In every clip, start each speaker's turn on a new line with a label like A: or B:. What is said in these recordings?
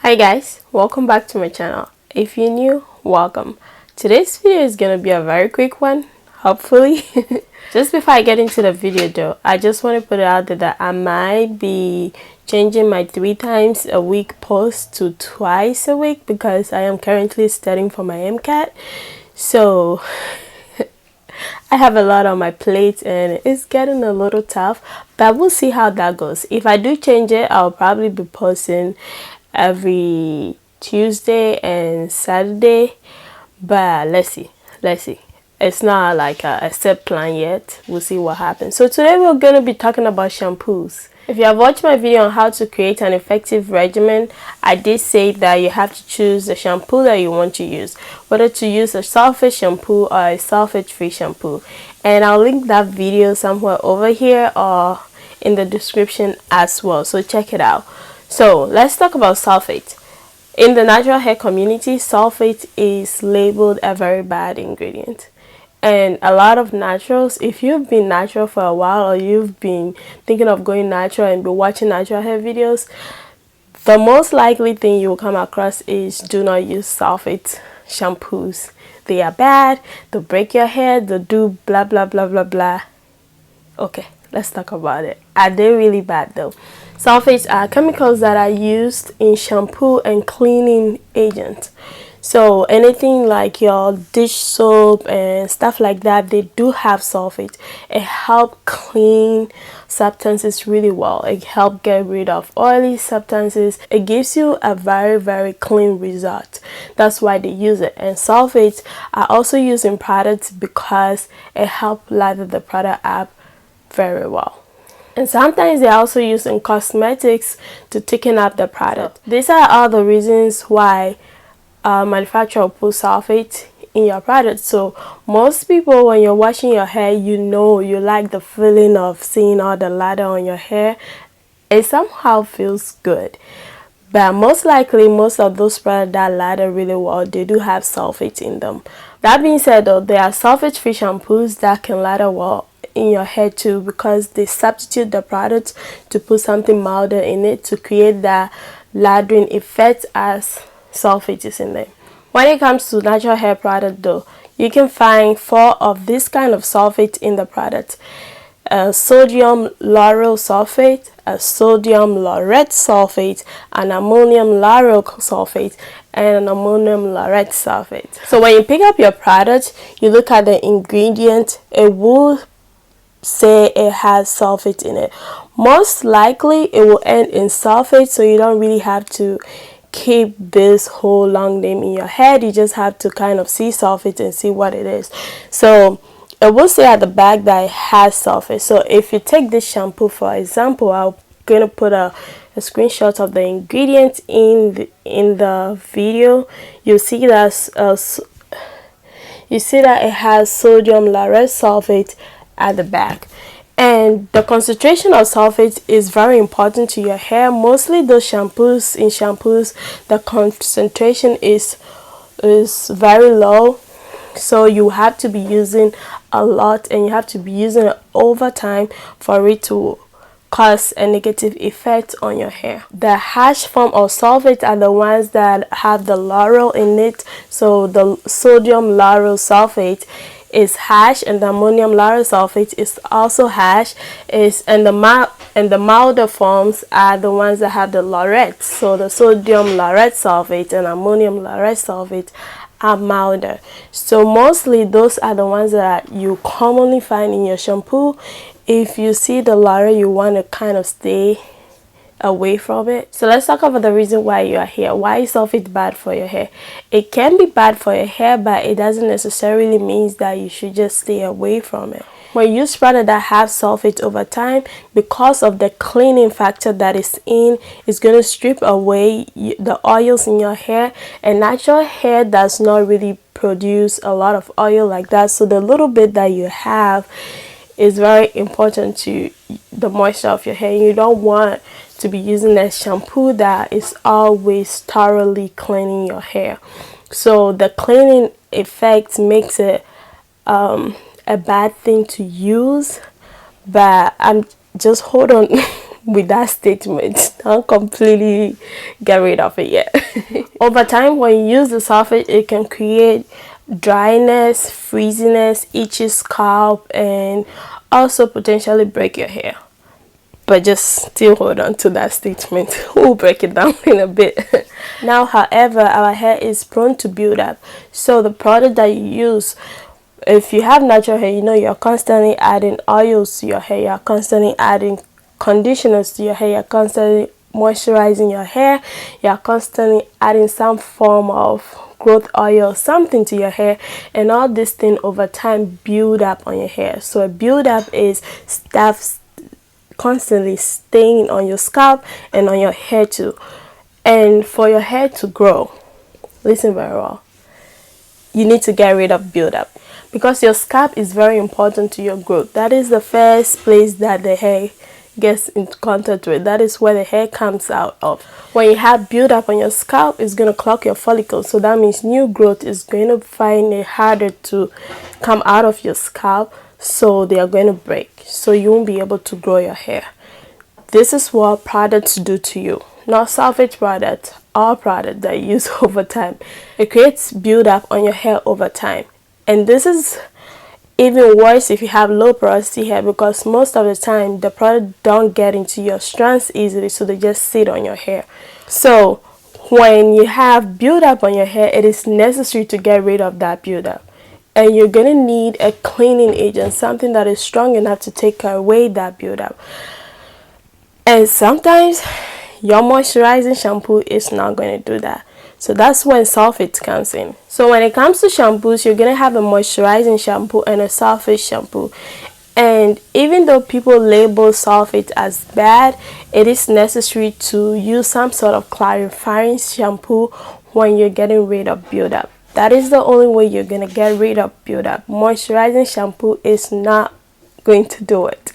A: Hi guys, welcome back to my channel. If you're new, welcome. Today's video is gonna be a very quick one, hopefully. Just before I get into the video though, I just want to put it out there that I might be changing my 3 times a week post to twice a week because I am currently studying for my MCAT. So I have a lot on my plate and it's getting a little tough, but we'll see how that goes. If I do change it, I'll probably be posting every Tuesday and Saturday, but let's see. It's not like a set plan yet. We'll see what happens. So today we're going to be talking about shampoos. If you have watched my video on how to create an effective regimen, I did say that you have to choose the shampoo that you want to use, whether to use a sulfate shampoo or a sulfate free shampoo, and I'll link that video somewhere over here or in the description as well, so check it out. So let's talk about sulfate. In the natural hair community, sulfate is labeled a very bad ingredient. And a lot of naturals, if you've been natural for a while or you've been thinking of going natural and be watching natural hair videos, the most likely thing you will come across is do not use sulfate shampoos. They are bad, they'll break your hair, they'll do blah blah blah blah blah. Okay, let's talk about it. Are they really bad though? Sulfates are chemicals that are used in shampoo and cleaning agents. So anything like your dish soap and stuff like that, they do have sulfate. It helps clean substances really well. It helps get rid of oily substances. It gives you a very clean result. That's why they use it. And sulfates are also used in products because it helps lather the product up very well. And sometimes they're also used in cosmetics to thicken up the product. These are all the reasons why manufacturer will put sulfate in your product. So most people, when you're washing your hair, you like the feeling of seeing all the lather on your hair. It somehow feels good. But most likely, most of those products that lather really well, they do have sulfate in them. That being said though, there are sulfate-free shampoos that can lather well in your hair too, because they substitute the product to put something milder in it to create that lathering effect as sulfate is in there. When it comes to natural hair product though, you can find 4 of this kind of sulfate in the product: sodium lauryl sulfate, a sodium laureth sulfate, an ammonium lauryl sulfate, and an ammonium laureth sulfate. So when you pick up your product, you look at the ingredient, it will say it has sulfate in it. Most likely it will end in sulfate, so you don't really have to keep this whole long name in your head. You just have to kind of see sulfate and see what it is. So it will say at the back that it has sulfate. So if you take this shampoo for example, I'm gonna put a screenshot of the ingredients in the video. You'll see that it has sodium laureth sulfate at the back, and the concentration of sulfate is very important to your hair. Mostly those shampoos, the concentration is very low, so you have to be using a lot and you have to be using it over time for it to cause a negative effect on your hair. The harsh form of sulfate are the ones that have the laurel in it. So the sodium lauryl sulfate is harsh, and the ammonium lauryl sulfate is also harsh. And the milder forms are the ones that have the laureth. So the sodium laureth sulfate and ammonium laureth sulfate are milder. So mostly those are the ones that you commonly find in your shampoo. If you see the laureth, you want to kind of stay away from it. So let's talk about the reason why you are here. Why is sulfate bad for your hair? It can be bad for your hair, but it doesn't necessarily mean that you should just stay away from it. When you use products that have sulfate over time, because of the cleaning factor that is in, it's going to strip away the oils in your hair, and natural hair does not really produce a lot of oil like that. So the little bit that you have is very important to the moisture of your hair. You don't want to be using a shampoo that is always thoroughly cleaning your hair. So the cleaning effect makes it a bad thing to use, but I'm just hold on with that statement. Don't completely get rid of it yet. Over time, when you use the sulfate, it can create dryness, frizziness, itchy scalp, and also potentially break your hair. But just still hold on to that statement. We'll break it down in a bit. Now, however, our hair is prone to build up. So the product that you use, if you have natural hair, you know you're constantly adding oils to your hair, you're constantly adding conditioners to your hair, you're constantly moisturizing your hair, you're constantly adding some form of growth oil, something to your hair, and all this thing over time build up on your hair. So a build up is stuff constantly staying on your scalp and on your hair too. And for your hair to grow, listen very well, you need to get rid of buildup, because your scalp is very important to your growth. That is the first place that the hair gets into contact with. That is where the hair comes out of. When you have buildup on your scalp, it's going to clog your follicles, so that means new growth is going to find it harder to come out of your scalp, so they are going to break, so you won't be able to grow your hair. This is what products do to you. Not sulfate products, all products that you use over time. It creates buildup on your hair over time. And this is even worse if you have low porosity hair, because most of the time the product don't get into your strands easily, so they just sit on your hair. So when you have buildup on your hair, it is necessary to get rid of that buildup. And you're going to need a cleaning agent, something that is strong enough to take away that buildup. And sometimes your moisturizing shampoo is not going to do that. So that's when sulfate comes in. So when it comes to shampoos, you're going to have a moisturizing shampoo and a sulfate shampoo. And even though people label sulfate as bad, it is necessary to use some sort of clarifying shampoo when you're getting rid of buildup. That is the only way you're going to get rid of buildup. Moisturizing shampoo is not going to do it.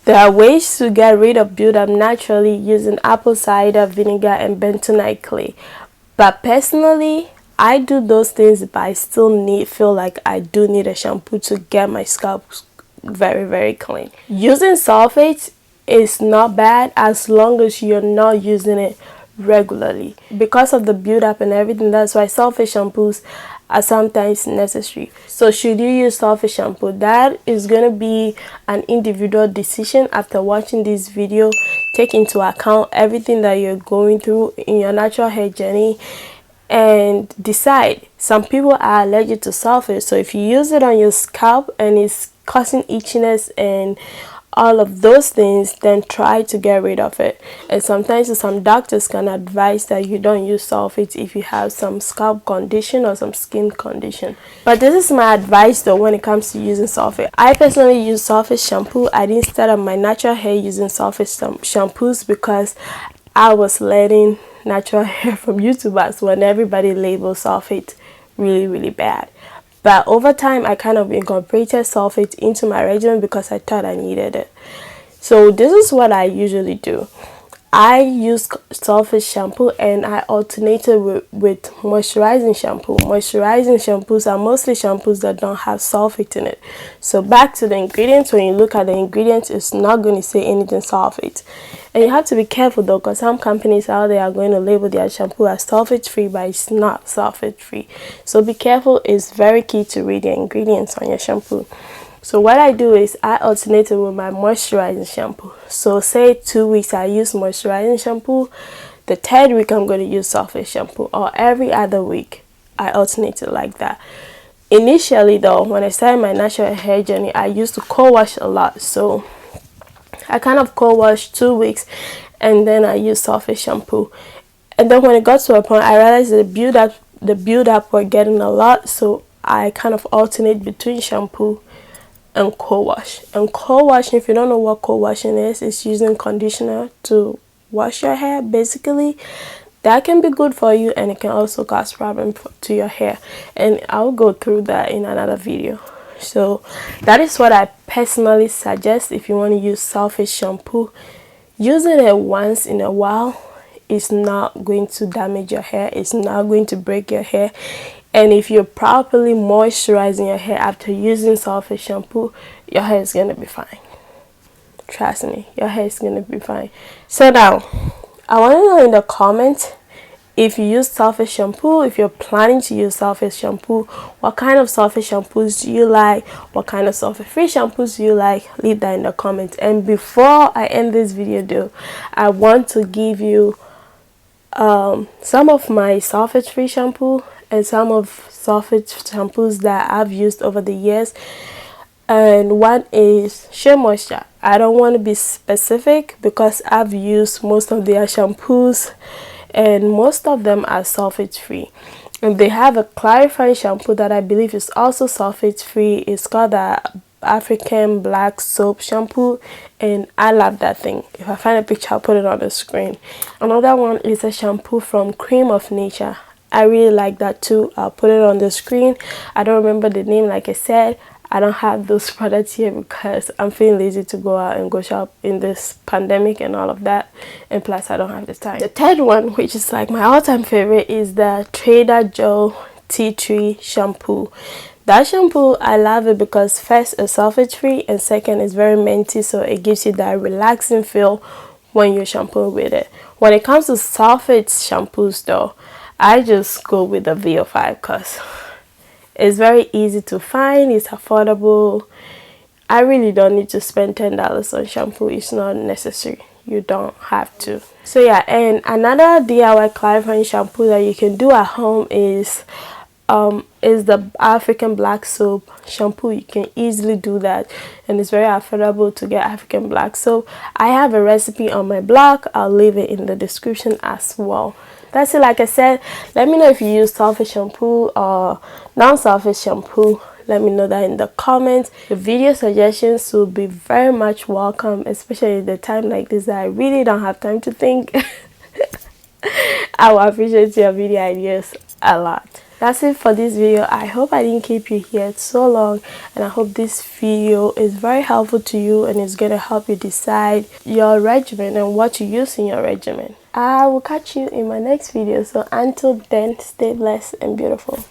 A: There are ways to get rid of buildup naturally using apple cider vinegar and bentonite clay. But personally, I do those things, but I still feel like I do need a shampoo to get my scalp very, very clean. Using sulfates is not bad as long as you're not using it regularly. Because of the buildup and everything, that's why sulfate shampoos are sometimes necessary. So should you use sulfate shampoo? That is going to be an individual decision. After watching this video, take into account everything that you're going through in your natural hair journey and decide. Some people are allergic to sulfate, so if you use it on your scalp and it's causing itchiness and all of those things, then try to get rid of it. And sometimes some doctors can advise that you don't use sulfates if you have some scalp condition or some skin condition. But this is my advice though when it comes to using sulfate. I personally use sulfate shampoo. I didn't start on my natural hair using sulfate shampoos because I was learning natural hair from YouTubers when everybody labels sulfate really bad. But over time, I kind of incorporated sulfate into my regimen because I thought I needed it. So this is what I usually do. I use sulfate shampoo and I alternate it with moisturizing shampoo. Moisturizing shampoos are mostly shampoos that don't have sulfate in it. So back to the ingredients, when you look at the ingredients, it's not going to say anything sulfate. And you have to be careful though, because some companies out there are going to label their shampoo as sulfate free, but it's not sulfate free. So be careful. It's very key to read the ingredients on your shampoo. So what I do is I alternate it with my moisturizing shampoo. So say 2 weeks I use moisturizing shampoo, the third week I'm going to use sulfate shampoo, or every other week I alternate it like that. Initially though, when I started my natural hair journey, I used to co-wash a lot. So I kind of co-wash 2 weeks and then I use sulfate shampoo. And then when it got to a point, I realized that the build-up were getting a lot, so I kind of alternate between shampoo and co-wash. And co-washing, if you don't know what co-washing is, it's using conditioner to wash your hair basically. That can be good for you and it can also cause problems to your hair, and I'll go through that in another video. So that is what I personally suggest. If you want to use sulfate shampoo, using it once in a while is not going to damage your hair, it's not going to break your hair. And if you're properly moisturizing your hair after using sulfate shampoo, your hair is going to be fine. trust me, your hair is gonna be fine. So now I want to know in the comments if you use sulfate shampoo, if you're planning to use sulfate shampoo, what kind of sulfate shampoos do you like, what kind of sulfate free shampoos do you like. Leave that in the comments. And before I end this video though, I want to give you some of my sulfate free shampoo and some of sulfate shampoos that I've used over the years. And one is Shea Moisture. I don't want to be specific because I've used most of their shampoos and most of them are sulfate free. And they have a clarifying shampoo that I believe is also sulfate free. It's called the African Black Soap Shampoo, and I love that thing. If I find a picture, I'll put it on the screen. Another one is a shampoo from Cream of Nature. I really like that too. I'll put it on the screen. I don't remember the name, like I said. I don't have those products here because I'm feeling lazy to go out and go shop in this pandemic and all of that, and plus I don't have the time. The third one, which is like my all-time favorite, is the Trader Joe Tea Tree Shampoo. That shampoo, I love it because first it's sulfate free and second it's very minty, so it gives you that relaxing feel when you're shampooing with it. When it comes to sulfate shampoos though, I just go with the VO5 because it's very easy to find, it's affordable. I really don't need to spend $10 on shampoo. It's not necessary. You don't have to. So yeah, and another DIY clarifying shampoo that you can do at home is the African Black Soap Shampoo. You can easily do that, and it's very affordable to get African Black Soap. I have a recipe on my blog. I'll leave it in the description as well. That's it. Like I said, let me know if you use sulfate shampoo or non-sulfate shampoo. Let me know that in the comments. The video suggestions will be very much welcome, especially at the time like this that I really don't have time to think. I will appreciate your video ideas a lot. That's it for this video. I hope I didn't keep you here so long, and I hope this video is very helpful to you and it's going to help you decide your regimen and what to use in your regimen. I will catch you in my next video. So until then, stay blessed and beautiful.